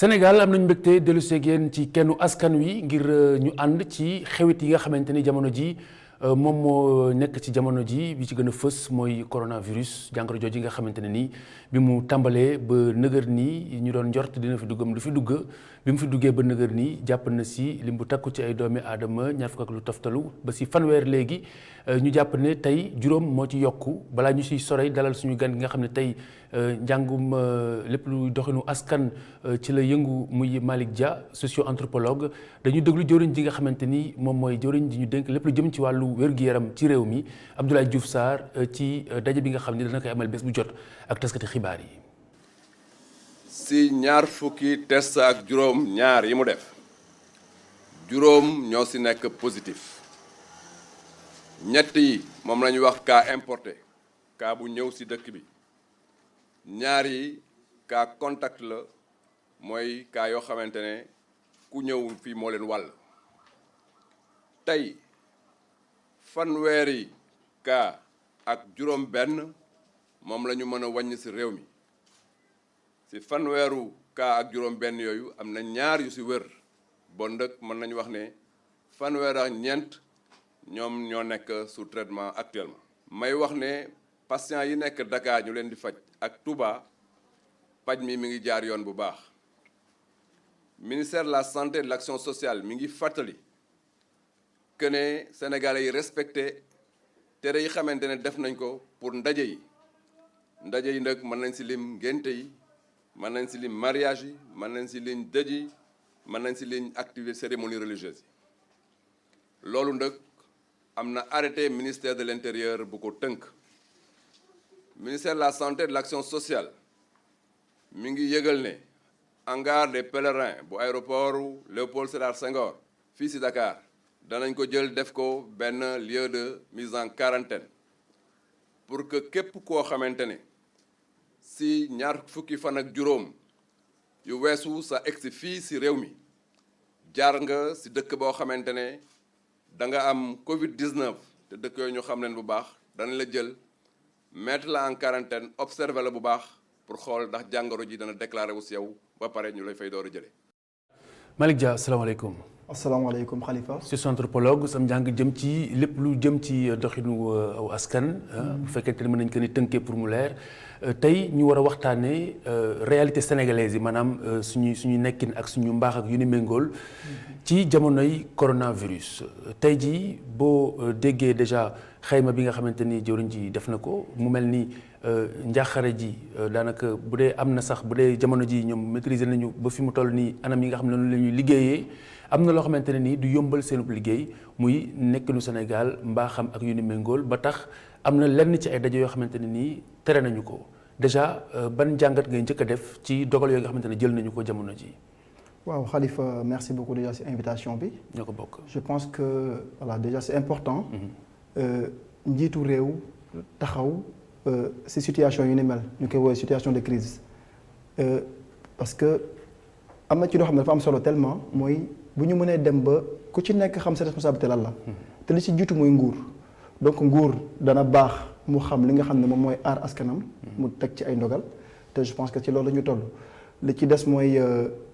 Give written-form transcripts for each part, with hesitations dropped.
Sénégal am nañu mbégte dellu seeg yéen ci kennu askan wi ngir ñu ànd ci xewit yi nga xamante ni jamono ji moom moo nekk ci jamono ji bi ci gën a fës mooy coronavirus jàngoro jooju nga xamante ne nii bi mu tàmbalee ba nëgër nii ñu doon njort dina fi duggam du fi dugg bi mu fi duggee ba nëgër nii jàpp na si lim bu takku ci ay doomi aadama ñaar fukk ak lu toftalu ba si fanweer léegi ñu jàpp ne tey juróom moo ci yokku balaa ñu siy sorey dalal suñu gan gi nga xam ne tey njàngum lépp lu doxinu askan ci la yëngu muy Malick Dia socio-anthropologue dañu déglu jëwriñ ji nga xamante ni moom mooy jëwriñ ji ñu dénk lépp lu jëm ci wàllu wér-gu-yaram ci réew mi Abdoulaye Diouf Sarr ci daje bi nga xam ne dana koy amal bés bu jot ak taskati xibaar yi. si ñaar fukki test ak juróom ñaar yi mu def juróom ñoo si nekk positif ñett yi moom la ñuy wax cas importé cas bu ñëw si dëkk bi ñaar yi cas contact la mooy cas yoo xamante ne ku ñëw fii moo leen wàll tey fanweeri cas ak juróom benn moom la ñu mën a wàññi si réew mi si fanweeru cas ak juróom benn yooyu am na ñaar yu si wër bon ndëkk mën nañu wax ne fanweer ak ñeent ñoom ñoo nekk sous traitement actuellement may wax ne patients yi nekk Dakar ñu leen di faj ak Touba paj mi ngi jaar yoon bu baax ministère de la santé et de l'action sociale mi ngi fàttali que ne Sénégalais yi respecté tere yi xamante ne def nañ ko pour ndaje yi nag mën nañ si lim ngénte yi mën nañ si lim mariage yi mën nañ si lim dëj yi mën nañ si lim activité cérémonie religieuse yi loolu nag am na arrêté ministère de l'intérieur bu ko tënk ministère de la santé et de l'action sociale mi ngi yëgal ne hangar des pèlerins bu aéroport Léopold Sédar Senghor fii si Dakar danañ ko jël def ko benn lieu de mise en quarantaine pour que képp koo xamante ne si ñaar fukki fan ak juróom yu weesu sa egsi fii si réew mi jaar nga si dëkk boo xamante ne da nga am Covid-19 te dëkk yooyu ñu xam leen bu baax danañ la jël mettre la en quarantaine observer la bu baax pour xool ndax jàngoro ji dana déclaré wu si yow ba pare ñu lay fay door a jëlee. Malick Dia asalaamaaleykum. asalaamaaleykum Khalifa. socio-anthropologue sam njàng jëm ci lépp lu jëm ci doxinu aw askan. bu fekkente ne mën nañ ko ni tënkee pour mu leer tey ñu war a waxtaanee réalité sénégalaise yi maanaam suñu nekkin ak suñu mbaax ak yu ni méngool ci jamonoy coronavirus. tey jii boo déggee déjà xayma bi nga xamante ni jëwriñ ji def na ko mu mel ni njaaxare ji daanaka bu dee am na sax bu dee jamono ji ñoom maîtriser nañu ba fi mu toll nii anam yi nga xam ne noonu la ñuy liggéeyee. am na loo xamante ne nii du yombal seenub liggéey muy nekkinu Sénégal mbaaxam ak yu ni méngool ba tax am na lenn ci ay daje yoo xamante ne nii tere nañu ko déjà ban jàngat ngay njëkk a def ci dogal yoo nga xamante ne jël nañu ko jamono ji. waaw Khalifa merci beaucoup déjà ci invitation bi. ñoo ko bokk. je pense que voilà déjà c'est important. njiitu réew taxaw ci situation yu ni mel ñu koy woowee situation de crise parce que am na ci loo xam ne dafa am solo tellement mooy. bu ñu mënee dem ba ku ci nekk xam sa responsabilité lan la te li ci jiitu mooy nguur donc nguur dana baax mu xam li nga xam ne moom mooy aar askanam mu teg ci ay ndogal te je pense que ci loolu la ñu toll li ci des mooy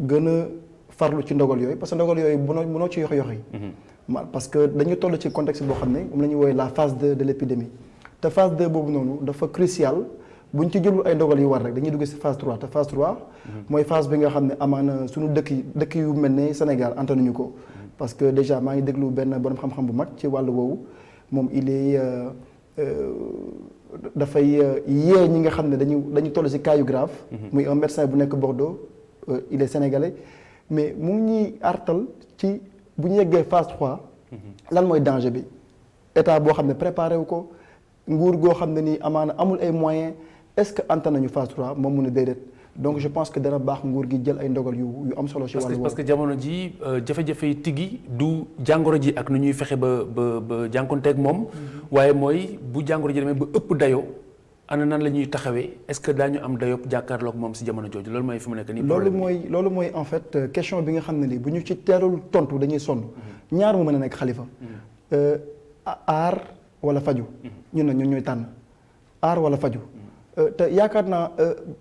gën a farlu ci ndogal yooyu parce que ndogal yooyu mënoo ci yoxi parce que dañu toll ci contexte boo xam ne moom la ñuy woowee la phase 2 de l'épidémie te phase 2 boobu noonu dafa crucial bu ñu ci jëlul ay ndogal yu war rek dañuy dugg ci phase 3 te phase 3 mooy phase bi nga xam ne amaana suñu dëkk yu mel ne Sénégal antanuñu ko parce que déjà maa ngi déglu benn borom xam-xam bu mag ci wàllu woowu moom il est dafay yee ñi nga xam ne dañu toll ci cas yu grave muy un médecin bu nekk Bordeaux il est sénégalais mais mu ngi ñuy artal ci bu ñu yeggee phase 3 lan mooy danger bi état boo xam ne préparé wu ko nguur goo xam ne nii amaana amul ay moyens est-ce que antan nañu phase 3 moom mu ne déedéet donc je pense que dana baax nguur gi jël ay ndogal yu am solo ci wàllu parce que jamono ji jafe-jafe yi tigi du jàngoro ji ak nu ñuy fexe ba jànkonteeg moom waaye mooy bu jàngoro ji demee ba ëpp dayoo ana nan la ñuy taxawee est-ce que daañu am dayoo jàkkaarloog moom si jamono jooju loolu mooy fi mu nekk nii loolu mooy en fait question bi nga xam ne nii bu ñu ci teelul tontu dañuy sonn ñaar mu mën a nekk Khalifa aar wala faju ñun ñooy tànn aar wala faju te yaakaar naa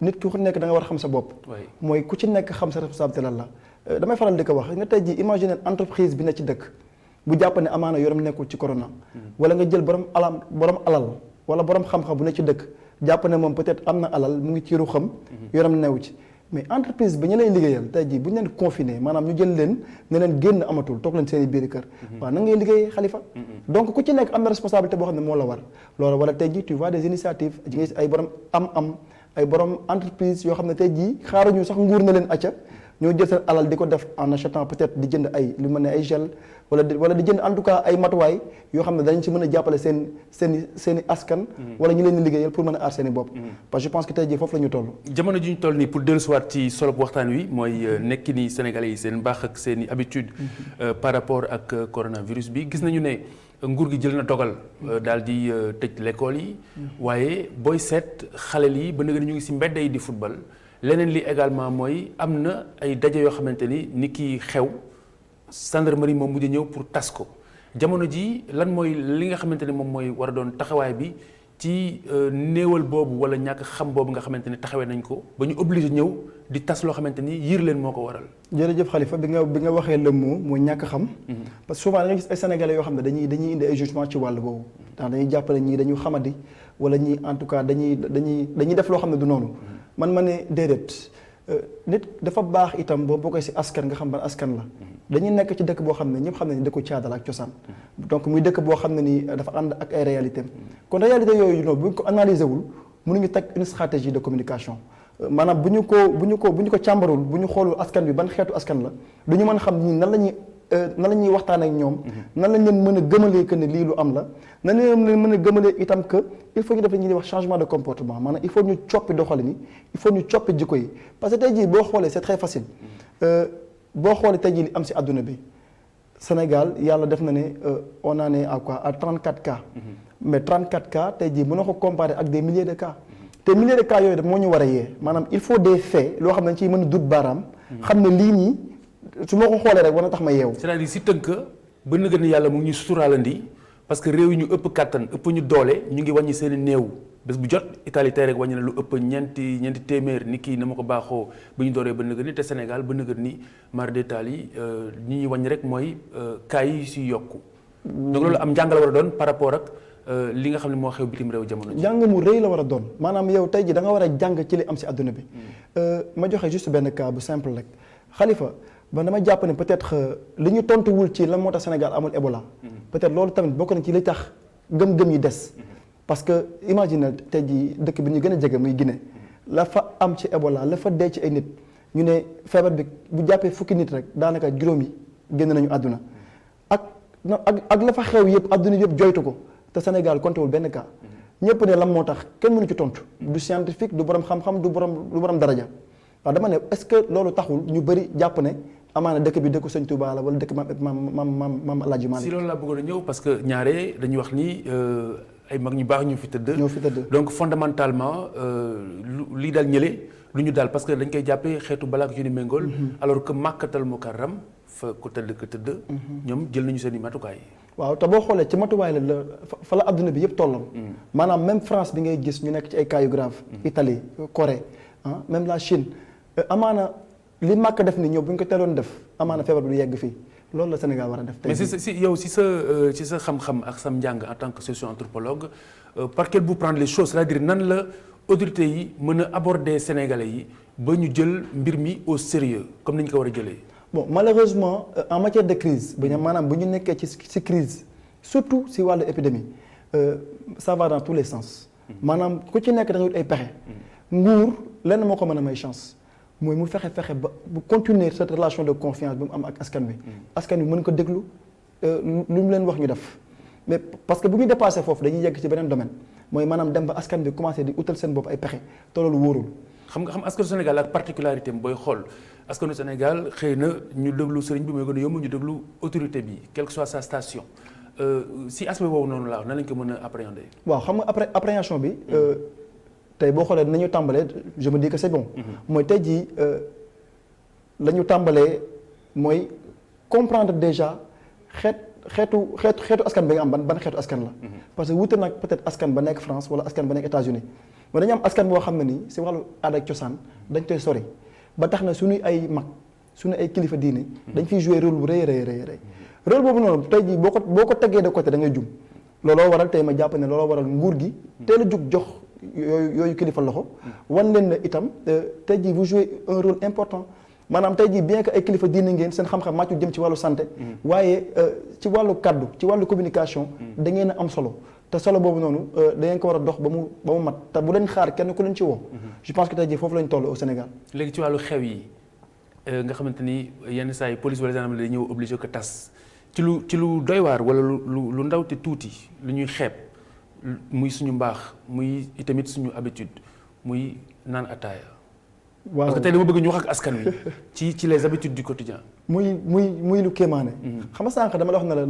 nit ku nekk da nga war a xam sa bopp. mooy ku ci nekk xam sa responsabilité lan la. damay faral di ko wax nga tey jii imaginer entreprise bi ne ci dëkk bu jàpp ne amaana yoram nekkul ci corona. wala nga jël borom alal wala borom xam-xam bu ne ci dëkk jàpp ne moom peut-être am na alal mu ngi ci ruxam yoram newu ci. mais entreprise bi ñu lay liggéeyal tey jii bu ñu leen confiné maanaam ñu jël leen ne leen génn amatul toog leen seen i biir kër. waaw na ngay liggéey Khalifa. donc ku ci nekk am na responsabilité boo xam ne moo la war. loolu wala tey jii tu vois des initiatives ji nga gis ay borom am ay borom entreprise yoo xam ne tey jii xaaruñu sax nguur na leen acca ñoo jël seen alal di ko def en achetant peut-être di jënd ay lu mel ne ay gel wala di jënd en tout cas ay matuwaay yoo xam ne dañ ci mën a jàppale seen i askan. wala ñu leen di liggéeyal pour mën a aar seen i bopp. parce que je pense que tey jii foofu la ñu toll. jamono ji ñu toll nii pour dellusiwaat ci solo waxtaan wi mooy nekki ni Sénégalais yi seen mbaax ak seen i habitude par rapport ak coronavirus bi gis nañu ne nguur gi jël na dogal daal di tëj l'école yi. waaye booy seet xale yi ba nga ñu ngi si mbedd yi di football. leneen li également mooy am na ay daje yoo xamante ni ki xew gendarmerie moom mujj ñëw pour tas ko jamono ji lan mooy li nga xamante ni moom mooy war a doon taxawaay bi ci néewal boobu wala ñàkk xam boobu nga xamante ni taxawee nañ ko ba ñu obligé ñëw di tas loo xamante ni yiir leen moo ko waral. jërëjëf Khalifa bi nga waxee le mot mooy ñàkk xam. parce que souvent dañuy gis ay sénégalais yoo xam ne dañuy indi ay jugement ci wàll boobu ndax dañuy jàppale ñii dañu xamadi wala ñii en tout cas dañuy def loo xam ne du noonu. man ma ne déedéet nit dafa baax itam boo bokkee ci askan nga xam ban askan la dañuy nekk ci dëkk boo xam ne ñëpp xam ne ni dëkku caada la ak cosaan donc muy dëkk boo xam ne ni dafa ànd ak ay réalité kon réalité yooyu noonu bu ñu ko analyser wul mënuñu teg une stratégie de communication maanaam bu ñu ko càmbarul bu ñu xoolul askan bi ban xeetu askan la du ñu mën xam ñi nan la ñuy waxtaan ak ñoom nan lañ leen mën a gëmalee que ne lii lu am la nan lañ leen mën a gëmalee itam que il faut ñu def li ñuy wax changement de comportement maanaam il faut ñu coppi doxalin yi il faut ñu coppi jikko yi parce que tey jii boo xoolee c'est très facile boo xoolee tey jii li am ci àdduna bi Sénégal yàlla def na ne on en est à quoi à 34 cas mais 34 cas tey jii mën na ko comparer ak des milliers de cas te milliers de cas yooyu daf moo ñu war a yee maanaam il faut des faits loo xam ne dañ ciy mën a dut baaraam xam ne lii nii su ma ko xoolee rek war na tax ma yeewu. c'est-à-dire si tënk ba na gën yàlla mu ngi ñu suturaalandi parce que réew yi ñu ëpp kàttan ëpp ñu doole ñu ngi wàññi seen i néew bés bu jot Italie tey rek wàññi na lu ëpp ñeenti téeméer ni kii na ma ko baaxoo ba ñu dooree ba nëgën ni te Sénégal ba nëgën ni mar d'Italie ñi ñuy wàññi rek mooy cas yi si yokku donc loolu am njàng la war a doon par rapport ak li nga xam ne moo xew bitim réew jamono ji. njàng mu rëy la war a doon maanaam yow tey ji da nga war a jàng ci li am si àdduna bi ma joxe juste benn cas bu simple rek Khalifa ba dama jàpp ne peut-être li ñu tontuwul ci lan moo tax Sénégal amul Ebola peut-être loolu tamit bokk na ci li tax gëm-gëm yi des parce que imagine tey jii dëkk bi ñu gën a jege muy Guinée la fa am ci Ebola la fa dee ci ay nit ñu ne feebar bi bu jàppee fukki nit rek daanaka juróom yi génn nañu àdduna ak la fa xew yëpp àdduna yëpp joytu ko te Sénégal compté wul benn cas ñëpp ne lan moo tax kenn mënu ci tontu du scientifique du borom xam-xam du borom daraja waaw dama ne est-ce que loolu taxul ñu bëri jàpp ne amaana dëkk bi dëkku Sëñ Touba la wala dëkk maam El Hadji Malick. si loolu laa bëggoon a ñëw parce que ñaare dañuy wax ni ay mag ñu baax ñoo fi tëdd. donc fondamentalement lii daal ñële lu ñu daal parce que dañ koy jàppee xeetu balaak yu ni méngool. alors que Makkatal Mukarram fa ko tëdd. ñoom jël nañu seen i matukaay. waaw te boo xoolee ci matuwaay la fa la adduna bi yëpp tolloon. maanaam même France bi ngay gis ñu nekk ci ay cas yu grave. Italie Corée même la Chine amaana. li Màkka def ni ñëw bu ñu ko teeloon def amaana feebar bi du yegg fii loolu la Sénégal war a def. mais si sa xam-xam ak sam njàng en tant que socio-anthropologue par quel bout prendre les choses c'est-à-dire nan la autorités yi mën a aborder Sénégalais yi ba ñu jël mbir mi au sérieux comme ni ñu ko war a jëlee. bon malheureusement en matière de crise maanaam bu ñu nekkee ci crise surtout si wàllu épidémie ça va dans tous les sens. maanaam ku ci nekk da nga wut ay pexe. nguur lenn moo ko mën a may chance. mooy mu fexe ba bu continuer cette relation de confiance bi mu am ak askan bi askan bi mën ko déglu lu mu leen wax ñu def mais parce que bu ñu dépassé foofu dañuy yegg ci beneen domaine mooy maanaam dem ba askan bi commencé di utal seen bopp ay pexe te loolu wóorul. xam askanu Sénégal ak particularité am booy xool askanu Sénégal xëy na ñu déglu sëriñ bi mooy gën a yomb ñu déglu autorité bi quelle que soit sa station si aspect boobu noonu laa nan lañ ko mën a appréhender. waaw xam nga après appréhension bi. tey boo xoolee nañu tàmbalee je me dis que c'est bon. mooy tey jii la ñu tàmbalee mooy comprendre déjà xeet xeetu askan bi nga am ban xeetu askan la. parce que wuute nag peut-être askan ba nekk France wala askan ba nekk États-Unis mais dañu am askan boo xam ne nii si wàllu aada ak cosaan dañ koy sori ba tax na suñuy ay mag suñu ay kilifa diine dañ fiy jouer rôle bu rëy rëy rôle boobu noonu tey jii boo ko teggee de côté da ngay jum looloo waral tey ma jàpp ne looloo waral nguur gi teel a jug jox yooyu kilifa loxo wan leen ne itam tey jii vous jouez un rôle important maanaam tey jii bien que ay kilifa diine ngeen seen xam-xam màccu jëm ci wàllu santé waaye ci wàllu kaddu ci wàllu communication da ngeen a am solo te solo boobu noonu da ngeen ko war a dox ba mu mat te bu leen xaar kenn ku leen ci woo je pense que tey jii foofu lañ toll au Sénégal. léegi ci wàllu xew yi nga xamante ni yenn saa yi police wala gendarmerie dañuy ñëw obligé ko tas ci lu doy waar wala lu ndaw te tuuti lu ñuy xeeb muy suñu mbaax muy itamit suñu habitude muy naan ataaya. waaw parce que tey dama bëgg ñu wax ak askan wi ci les habitudes du quotidien. muy lu kéemaane. xam nga sànq dama la wax ne la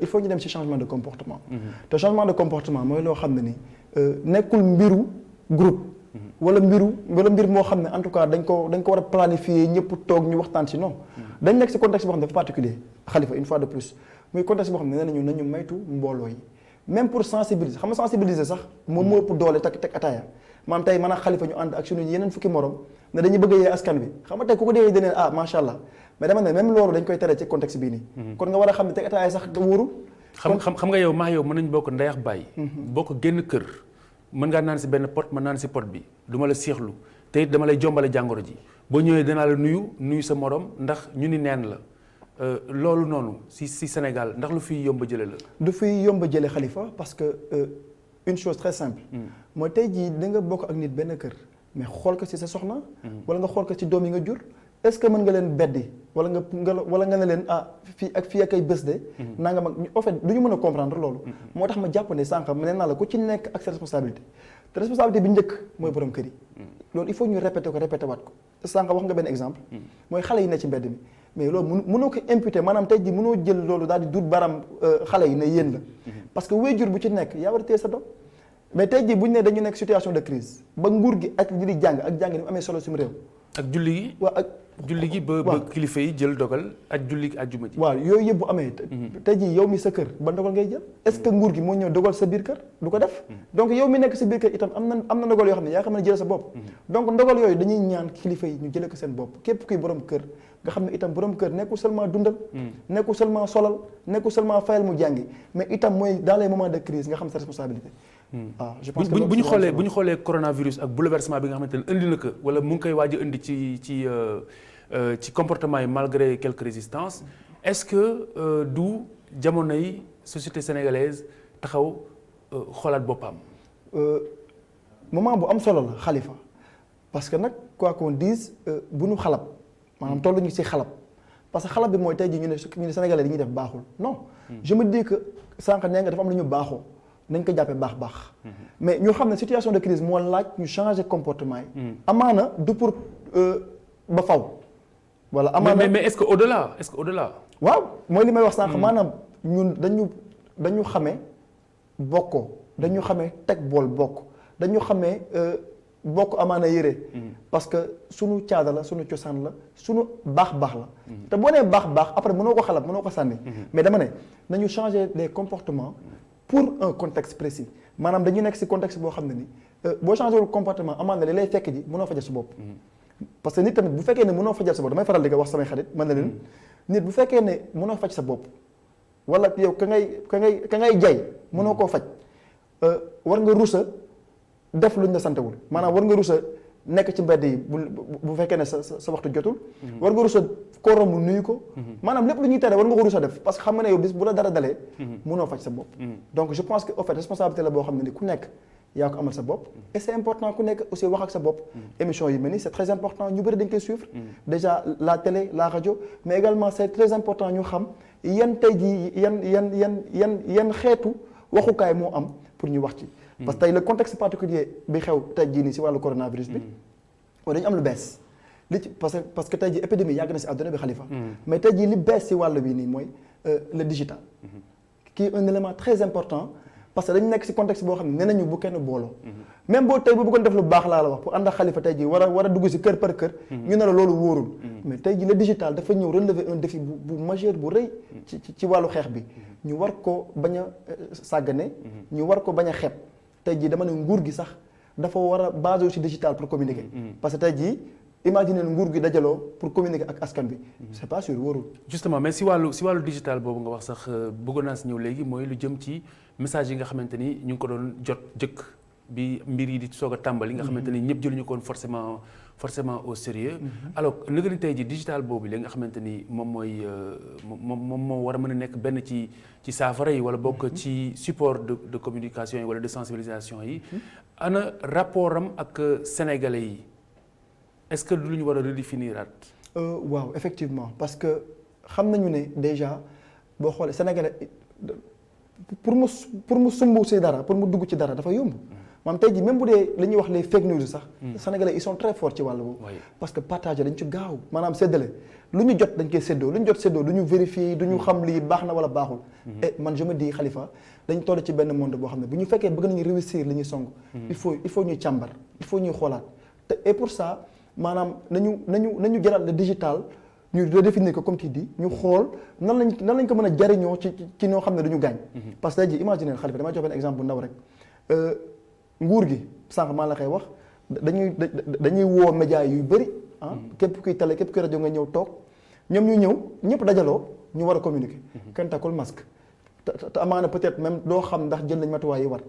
il faut ñu dem ci changement de comportement. te changement de comportement mooy loo xam ne ni nekkul mbiru groupe. wala mbir moo xam ne en tout cas dañ ko war a planifier ñëpp toog ñu waxtaan ci non. dañ nekk ci contexte boo xam ne dafa particulier Khalifa une fois de plus muy contexte boo xam ne nee nañu maytu mbooloo yi même pour sensibiliser xam nga sensibiliser sax moom moo ëpp doole teg ataaya maam tey man ak Khalifa ñu ànd ak suñu yeneen fukki morom ne dañuy bëgg a yee askan bi xam nga tey ku ko dee deneen macha allah mais dama ne même loolu dañ koy tere ci contexte bii nii kon nga war a xam ne teg ataaya sax wóorul xam nga yow maa yow mën nañ bokk ndeyax bàyyi bokk génn kër mën ngaa naan si benn pot mën naan si pot bi du ma la seexlu te it dama lay jombale jàngoro ji boo ñëwee danaa la nuyu sa morom ndax ñu ni neen la loolu noonu si Sénégal ndax lu fiy yomb jële la. du fiy yomb jële Khalifa parce que une chose très simple. mooy tey jii da nga bokk ak nit benn kër mais xool ko ci sa soxna. wala nga xool ko ci doom yi nga jur. est-ce que mën nga leen beddi wala nga ne leen fii ak ay bés de. nanga mag en fait du ñu mën a comprendre loolu. moo tax ma jàpp ne sànq nee naa la ku ci nekk ak sa responsabilité. te responsabilité bi njëkk mooy borom kër yi. loolu il faut ñu répéter waat ko sànq wax nga benn exemple. mooy xale yi ne ci mbedd mi mais loolu mënoo ko imputer maanaam tey jii mënoo jël loolu daal di duut baram xale yi ne yéen la. parce que waajur bu ci nekk yaa war a téye sa doom. mais tey jii bu ñu ne dañu nekk situation de crise ba nguur gi ak li di jàng ni mu amee solo suñu réew. ak julli gi. waaw ak julli gi ba kilifa yi jël dogal ak julli gi àjjuma ji. waaw yooyu yëpp bu amee. tey jii yow mi sa kër ba dogal ngay jël. est-ce que nguur gi moo ñëw dogal sa biir kër du ko def. donc yow mi nekk sa biir kër itam am na ndogal yoo xam ne yaa xam ne jëlee sa bopp. donc ndogal yooyu dañuy ñaan kilifa yi ñu jëlee ko seen bopp képp kuy borom kër nga xam ne itam borom kër nekkul seulement dundal. nekkul seulement solal nekkul seulement fayal mu jàngi mais itam mooy dans les moments de crise nga xam sa responsabilité. je pense que bu ñu xoolee coronavirus ak bouleversement bi nga xamante ne indi na ko wala mu ngi koy waaj a indi ci comportement yi malgré quelques résistances est-ce que du jamonoy société sénégalaise taxaw xoolaat boppam. moment bu am solo la Khalifa parce que nag quoi qu'on dise bu ñu xalab maanaam tollu ñu ci xalab parce que xalab bi mooy tey jii ñu ne sénégalais li ñuy def baaxul non. je me dis que sànq nee nga dafa am lu ñu baaxoo. nañ ko jàppee baax mais ñu xam ne situation de crise moo laaj ñu changer comportement yi. amaana du pour ba faw. wala amaana mais est-ce que au-delà. waaw mooy li may wax sànq maanaam ñun dañu xamee bokkoo dañu xamee teg bool bokk dañu xamee bokk amaana yére. parce que sunu caada la sunu cosaan la sunu baax la. te boo nee baax après mënoo ko xalab mënoo ko sànni. mais dama ne nañu changer les comportements. pour un contexte précis maanaam dañuy nekk ci contexte boo xam ne ni boo changé wul comportement amaan na li lay fekk ji mënoo fajal sa bopp. parce que nit tamit bu fekkee ne mënoo fajal sa bopp damay faral di ko wax samay xarit mën na leen nit bu fekkee ne mënoo faj sa bopp wala yow ka ngay jay mënoo koo faj war nga rusa def luñ la santewul maanaam war nga rusa nekk ci mbedd yi bu fekkee ne sa waxtu jotul. war nga rusa koo romb nuyu ko. maanaam lépp lu ñuy tere war nga ko rusa def parce que xam nga ne yow bis bu la dara dalee. mënoo faj sa bopp. donc je pense que en fait responsabilité la boo xam ne ni ku nekk yaa ko amal sa bopp. et c'est important ku nekk aussi wax ak sa bopp. émission yi mel ni c'est très important ñu bëri dañ koy suivre. déjà la télé la radio mais également c'est très important ñu xam yan tey jii yan xeetu waxukaay moo am pour ñu wax ci. parce que tey le contexte particulier bi xew tey jii nii si wàllu coronavirus bi. dañu am lu bees. li ci parce que tey jii épidémie yàgg na si àdduna bi Khalifa. mais tey jii li bees si wàll bi nii mooy le digital. qui est un élément très important parce que dañu nekk ci contexte boo xam ne nee nañu bu kenn booloo. même boo tey bu bëggoon def lu baax laa la wax pour ànd ak Khalifa tey jii war a dugg ci kër par kër. ñu ne la loolu wóorul. mais tey jii le digital dafa ñëw relever un défi bu majeur bu rëy. ci wàllu xeex bi. ñu war ko bañ a sàggane. ñu war ko bañ a xeeb tey jii dama ne nguur gi sax dafa war a basé ci digital pour communiquer. parce que tey jii imaginer nguur gi dajaloo pour communiquer ak askan bi. c'est pas sûr wóorul. justement mais si wàllu digital boobu nga wax sax bëggoon naa si ñëw léegi mooy lu jëm ci message yi nga xamante ni ñu ngi ko doon jot jëkk bi mbir yi di soog a tàmbali nga xamante ni ñëpp jëluñu ko woon forcément au sérieux alors nëga ni tey ji digital boobu li nga xamante ni moom moo war a mën a nekk benn ci saafara yi wala bokk ci support de communication yi wala de sensibilisation yi ana rapport am ak sénégalais yi est-ce que lu ñu war a redéfiniraat waaw effectivement parce que xam nañu ne déjà boo xoolee sénégalais pour mu sumb ci dara pour mu dugg ci dara dafa yomb maanaam tey jii même bu dee li ñuy wax les fake news sax sénégalais ils sont très forts ci wàll boobu parce que partager dañ ci gaaw maanaam séddale lu ñu jot dañ koy séddoo lu ñu jot séddoo du ñu vérifier du ñu xam lii baax na wala baaxul et man je me dis Khalifa dañ toll ci benn monde boo xam ne bu ñu fekkee bëgg nañu réussir li ñuy song il faut ñuy càmbar il faut ñuy xoolaat te et pour ça maanaam nañu jëlaat le digital ñu redéfinir ko comme tu dis ñu xool nan lañ ko mën a jariñoo ci ñoo xam ne duñu gaañ parce que tey jii imaginer Khalifa damay jox benn exemple bu ndaw rek nguur gi sànq maa la koy wax dañuy woo média yu bëri képp kuy télé képp kuy rajo nga ñëw toog ñoom ñu ñëw ñëpp dajaloo ñu war a communiquer kenn takkul masque te amaana peut-être même doo xam ndax jël nañ matuwaay yi war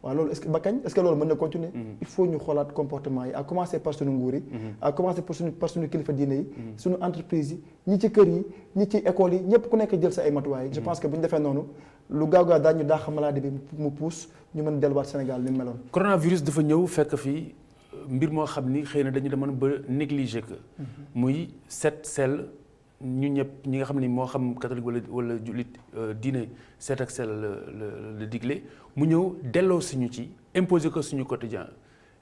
waaw loolu est-ce que ba kañ est-ce que loolu mën na continuer il faut ñu xoolaat comportement yi à commencer par suñu nguur yi à commencer par suñu kilifa diine yi suñu entreprise yi ñi ci kër yi ñi ci école yi ñëpp ku nekk jël sa ay matuwaay je pense que bu ñu defee noonu lu gaaw daañu daax maladie bi mu pousse ñu mën delluwaat Sénégal ni mu meloon coronavirus dafa ñëw fekk fii mbir moo xam ni xëy na dañu demoon ba négliger que muy set sell ñu ñëpp ñi nga xam ni moo xam catholique wala jullit diine seet ak sell la digle mu ñëw delloo suñu ci imposer ko suñu quotidien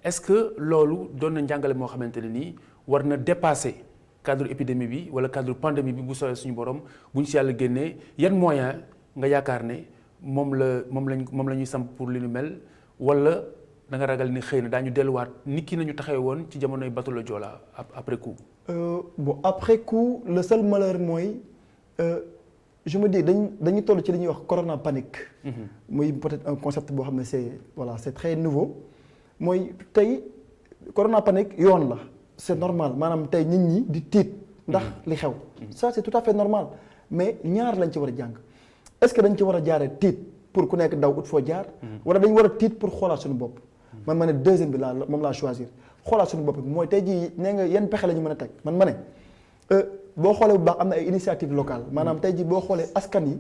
est-ce que loolu doon na njàngale moo xamante ne nii war na dépasser cadre épidémie bi wala cadre pandémie bi bu soobee suñu borom bu ñu si yàlla génnee yan moyen nga yaakaar ne moom la ñuy samp pour li nu mel wala da nga ragal ni xëy na daañu delluwaat nit ki nañu taxawee woon ci jamonoy bateau le Joola après coup. Bon après coup le seul malheur mooy je me dis dañu toll ci li ñuy wax corona panique. muy peut-être un concept boo xam ne c'est très nouveau mooy tey corona panique yoon la c'est normal maanaam tey nit ñi di tiit ndax li xew. ça c'est tout à fait normal mais ñaar lañ ci war a jàng est-ce que dañ ci war a jaaree tiit pour ku nekk daw ut foo jaar. wala dañ war a tiit pour xoolaat suñu bopp. man ma ne deuxième bi moom laa choisir xoolaat suñu bopp bi mooy tey jii nee nga yan pexe la ñu mën a teg man ma ne boo xoolee bu baax am na ay initiative locale maanaam tey jii boo xoolee askan yi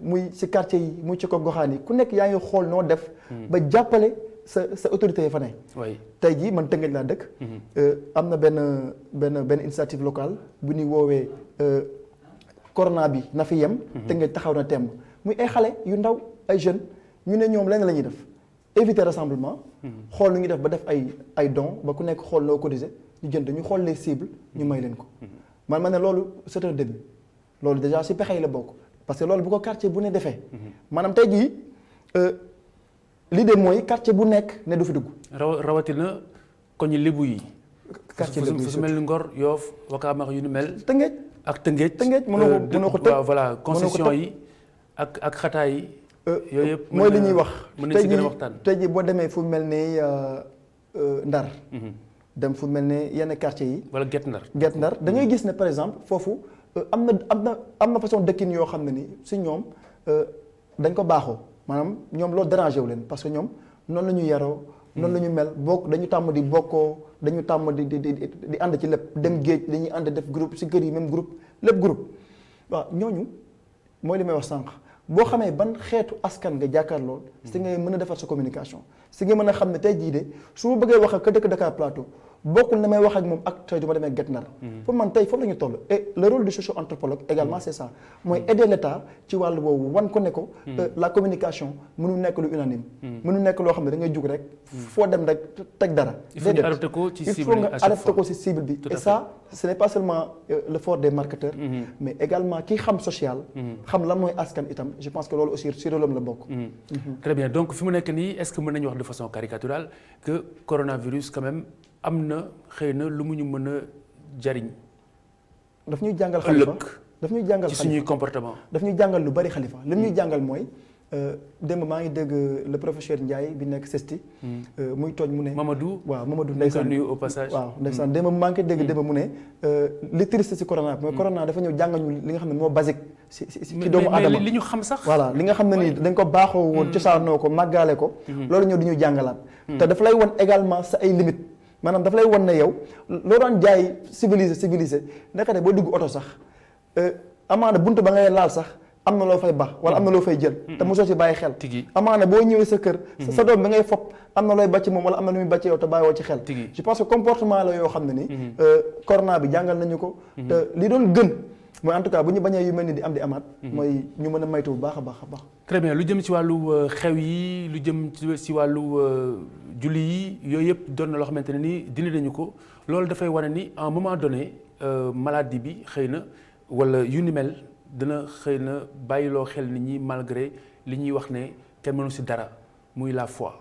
muy ci quartier yi muy ci ko goxaan yi ku nekk yaa ngi xool noo def ba jàppale sa autorité yi fa ne tey jii man Tëngéej laa dëkk am na benn initiative locale bu ñuy woowee corona bi na fi yem Tëngéej taxaw na temm muy ay xale yu ndaw ay jeunes ñu ne ñoom lenn la ñuy def éviter rassemblement xool lu ñuy def ba def ay dons ba ku nekk xool noo cotiser ñu jënd ñu xool les cibles ñu may leen ko man ma ne loolu c'est un début loolu déjà ci pexe yi la bokk parce que loolu bu ko quartier bu ne defee maanaam tey jii l'idée mooy quartier bu nekk ne du fi dugg rawatina koñu lébu yi quartier lébu yi fu su mel ni Ngor Yoff Wakaam yu nu mel Tëngéej ak Tëngéej mënoo ko tëj voilà concession yi ak xataay yi yooyu yëpp mooy li ñuy wax mën nañ si gën a waxtaan tey jii boo demee fu mel ni Ndar dem fu mel ne yenn quartier yi wala Guet Ndar da ngay gis ne par exemple foofu am na façon dëkkin yoo xam ne ni si ñoom dañ ko baaxoo maanaam ñoom loolu dérangé wu leen parce que ñoom noonu la ñu yaroo noonu la ñu mel dañu tàmm di bokkoo dañu tàmm di ànd ci lépp dem géej dañuy ànd def groupe si kër yi même groupe lépp groupe waaw ñooñu mooy li may wax sànq boo xamee ban xeetu askan nga jàkkaarloo si ngay mën a defar sa communication si nga mën a xam ne tey jii de su ma bëggee wax ak ka dëkk Dakar Plateau bokkul na may wax ak moom ak tey du ma demee Guet Ndar. pour man tey foofu la ñu toll et le rôle du socio-anthropologue également c'est ça mooy aider l'État ci wàllu boobu wan ko ne ko. la communication mënu nekk lu unanime. mënu nekk loo xam ne da ngay jug rek. foo dem rek teg dara. il faut nga adapté ko ci cible bi il faut nga adapté ko ci cible bi. et ça ce n'est pas seulement le fort des marketeurs. mais également ki xam social. xam lan mooy askan itam je pense que loolu aussi ci rôle am la bokk. très bien donc fi mu nekk nii est-ce que mën nañu wax de façon caricaturale que coronavirus quand même am na xëy na lu mu ñu mën a jariñ. daf ñuy jàngal xalifa daf ñuy jàngal ci suñuy comportement. daf ñuy jàngal lu bari xalifa li ñuy jàngal mooy démb maa ngi dégg le professeur Ndiaye bi nekk CESTI. muy tooñ mu ne. Mamadou waaw Mamadou ndeysaan nuyu au passage. waaw ndeysaan démb maa ngi koy dégg démb mu ne li triste ci corona bi mooy corona dafa ñëw jàngal ñu li nga xam ne moo basique. ci doomu aadama mais li ñu xam sax. voilà li nga xam ne nii dañ ko baaxoo woon cosaanoo ko màggaale ko. loolu ñëw di ñu jàngalaat. te daf lay won également sa ay limites. maanaam daf lay won ne yow loo daan jaay civilisé ndekete boo dugg oto sax amaana buntu ba ngay laal sax am na loo fay baax wala am na loo fay jël te mosoo ci bàyyi xel amaana boo ñëwee sa kër sa doom bi ngay fopp am na looy bàcc moom wala am na lu muy bàcc yow te bàyyiwoo ci xel je pense que comportement la yoo xam ne ni corona bi jàngal nañu ko te li doon gën mooy en tout cas bu ñu bañee yu mel ni di am di amaat mooy ñu mën a maytu bu baax a baax a baax. très bien lu jëm ci wàllu xew yi lu jëm ci wàllu julli yi yooyu yëpp doon na loo xamante ne ni dindi nañu ko loolu dafay wane ni à un moment donné maladie bi xëy na wala yu ni mel dina xëy na bàyyiloo xel nit ñi malgré li ñuy wax ne kenn mënu ci dara muy la foi.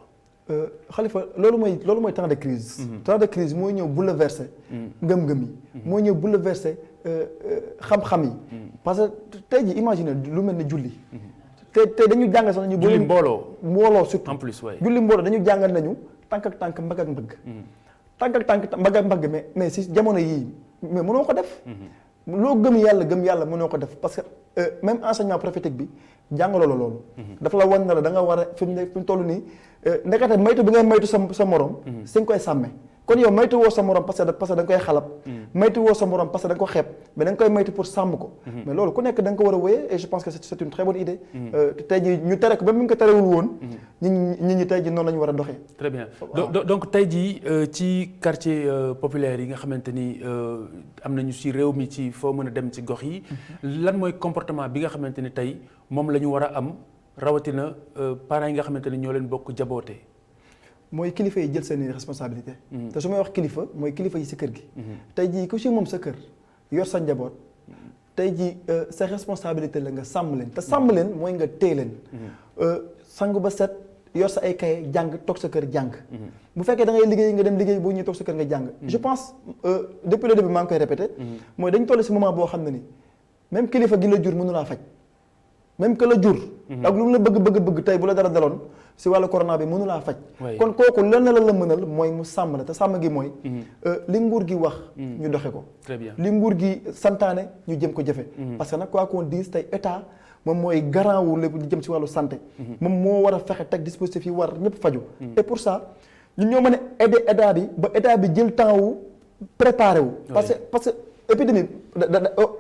Khalifa loolu mooy temps de crise. temps de crise mooy ñëw bouleverser. ngëm-ngëm yi. mooy ñëw bouleverser xam-xam yi. parce que tey jii imagine lu mel ni julli. te dañu jàngal sax nañu. julli mbooloo surtout en plus waay. julli mbooloo dañu jàngal nañu tànk ak tànk mbagg ak mbagg. tànk ak tànk mbagg ak mbagg mais si jamono yii mais mënoo ko def. loo gëm yàlla mënoo ko def parce que même enseignement prophétique bi jàngaloo la loolu. dafa la wan na la da nga war a fi mu toll nii ndekete maytu bi ngay maytu sa morom. si nga koy sàmme kon yow maytu woo sa morom parce que da nga koy xalab. maytu woo sa morom parce que da nga ko xeeb mais da nga koy maytu pour sàmm ko. mais loolu ku nekk da nga ko war a wéyee et je pense que c'est une très bonne idée. tey jii ñu tere ko même bu ñu ko terewul woon. ñi tey jii noonu la ñu war a doxee. très bien donc tey jii ci quartier populaire yi nga xamante ni am nañu ci réew mi ci foo mën a dem ci gox yi. lan mooy comportement bi nga xamante ni tey moom la ñu war a am rawatina parents yi nga xamante ni ñoo leen bokk jaboote. mooy kilifa yi jël seen responsabilité. te su may wax kilifa mooy kilifa yi si kër gi. tey jii ku si moom sa kër yor sa njaboot tey jii sa responsabilité la nga sàmm leen te sàmm leen mooy nga téye leen. sangu ba set yor sa ay kaye jàng toog sa kër jàng. bu fekkee da ngay liggéey nga dem liggéey boo ñuy toog sa kër nga jàng. je pense depuis le début maa ngi koy répété. mooy dañ toll si moment boo xam ne ni même kilifa gi la jur mënu laa faj. même que la jur. ak lu mu la bëgg tey bu la dara daloon si wàllu corona bi mënu laa faj. kon kooku lan la mënal mooy mu sàmm la te sàmm gi mooy. li nguur gi wax. ñu doxe ko. très bien li nguur gi santaane ñu jëm ko jëfe parce que nag quoi qu'on dise tey état moom mooy garant wu lépp di jëm si wàllu santé. moom moo war a fexe teg dispositif yi war ñëpp faju et pour ça ñun ñoo mën a aider état bi ba état bi jël temps wu préparé wu. parce que épidémie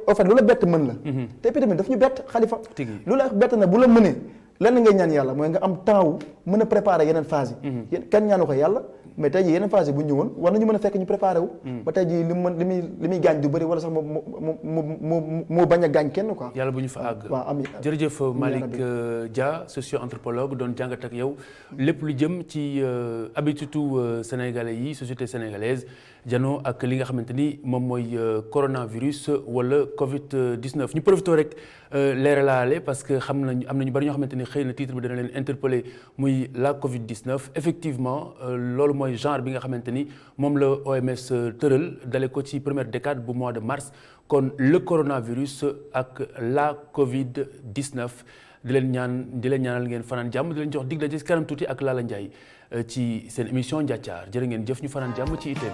au fait lu la bett mën la. te épidémie daf ñu bett Khalifa. lu la bett na bu la mënee lenn ngay ñaan yàlla mooy nga am temps wu mën a préparer yeneen phase yi. kenn ñaanu ko yàlla mais tey jii yeneen phase yi bu ñu ñëwoon war nañu mën a fekk ñu préparé wu. ba tey jii li muy gaañ du bëri wala sax moo bañ a gaañ kenn quoi. yàlla bu ñu fa àgg. waaw am jërëjëf Malick Dia socio-anthropologue doon jàngat ak yow lépp lu jëm ci habitude sénégalais yi société sénégalaise janoo ak li nga xamante ni moom mooy coronavirus wala Covid 19 ñu profité rek leeralaale parce que am na ñu bari ñoo xamante ni xëy na titre bi dana leen interpeller muy la Covid 19 effectivement loolu mooy genre bi nga xamante ni moom la OMS tëral dale ko ci première décade bu mois de mars kon le coronavirus ak la Covid 19 di leen ñaanal ngeen fanaan jàmm di leen jox dig daje ci kanam tuuti ak Lalla Ndiaye ci seen émission Njàccaar jërë ngeen jëf ñu fanaan jàmm ci ITV.